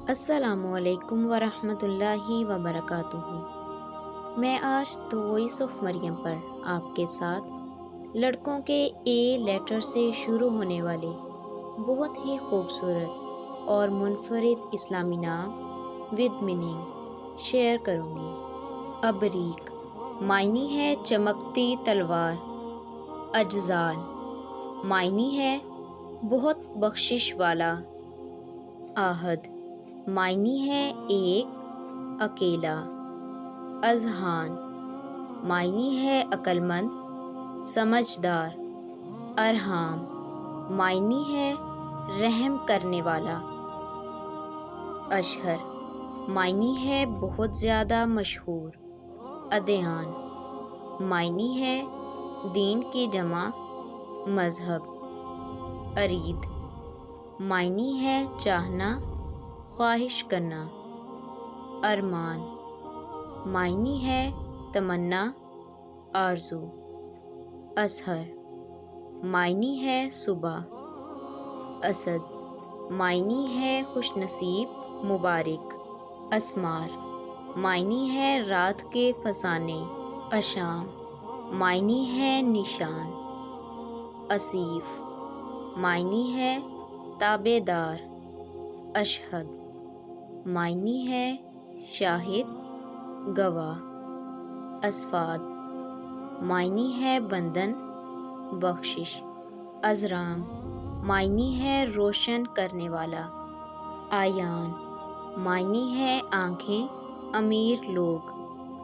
السلام علیکم ورحمۃ اللہ وبرکاتہ۔ میں آج تو وائس آف مریم پر آپ کے ساتھ لڑکوں کے اے لیٹر سے شروع ہونے والے بہت ہی خوبصورت اور منفرد اسلامی نام ود میننگ شیئر کروں گی۔ ابریق معنی ہے چمکتی تلوار، اجزال معنی ہے بہت بخشش والا، آہد معنی ہے ایک اکیلا، اذہان معنی ہے عقل مند سمجھدار، ارحام معنی ہے رحم کرنے والا، اشہر معنی ہے بہت زیادہ مشہور، ادیان معنی ہے دین کی جمع مذہب، ارید معنی ہے چاہنا خواہش کرنا، ارمان معنی ہے تمنا آرزو، اسحر معنی ہے صبح، اسد معنی ہے خوش نصیب مبارک، اسمار معنی ہے رات کے فسانے، اشام معنی ہے نشان، اسیف معنی ہے تابع دار، اشہد معنی ہے شاہد گواہ، اصفاد معنی ہے بندھن بخشش، ازرام معنی ہے روشن کرنے والا، آیان معنی ہے آنکھیں امیر لوگ،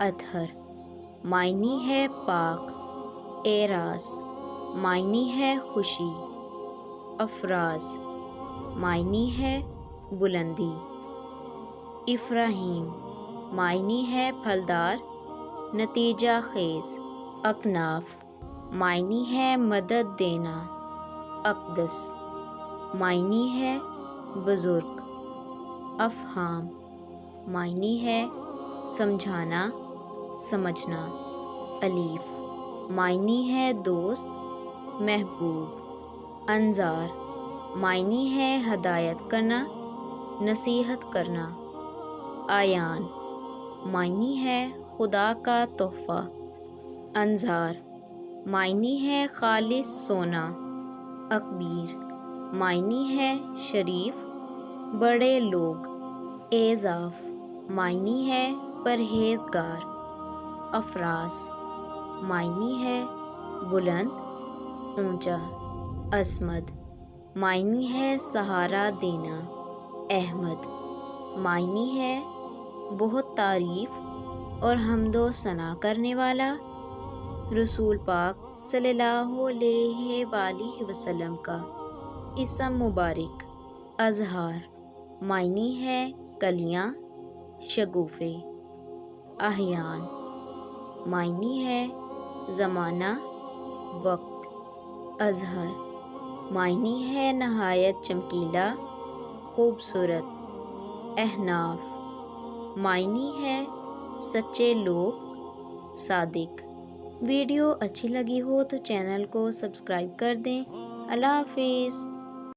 اطہر معنی ہے پاک، اعراس معنی ہے خوشی، افراز معنی ہے بلندی، افراہیم معنی ہے پھلدار نتیجہ خیز، اکناف معنی ہے مدد دینا، اقدس معنی ہے بزرگ، افہام معنی ہے سمجھانا سمجھنا، الیف معنی ہے دوست محبوب، انظار معنی ہے ہدایت کرنا نصیحت کرنا، آیان معنی ہے خدا کا تحفہ، انظار معنی ہے خالص سونا، اکبیر معنی ہے شریف بڑے لوگ، اعزاف معنی ہے پرہیزگار، افراس معنی ہے بلند اونچا، عصمت معنی ہے سہارا دینا، احمد معنی ہے بہت تعریف اور حمد و ثنا کرنے والا، رسول پاک صلی اللہ علیہ وآلہ وسلم کا اسم مبارک، ازہار معنی ہے کلیاں شگوفے، احیان معنی ہے زمانہ وقت، ازہر معنی ہے نہایت چمکیلا خوبصورت، احناف معنی ہے سچے لوگ صادق۔ ویڈیو اچھی لگی ہو تو چینل کو سبسکرائب کر دیں۔ اللہ حافظ۔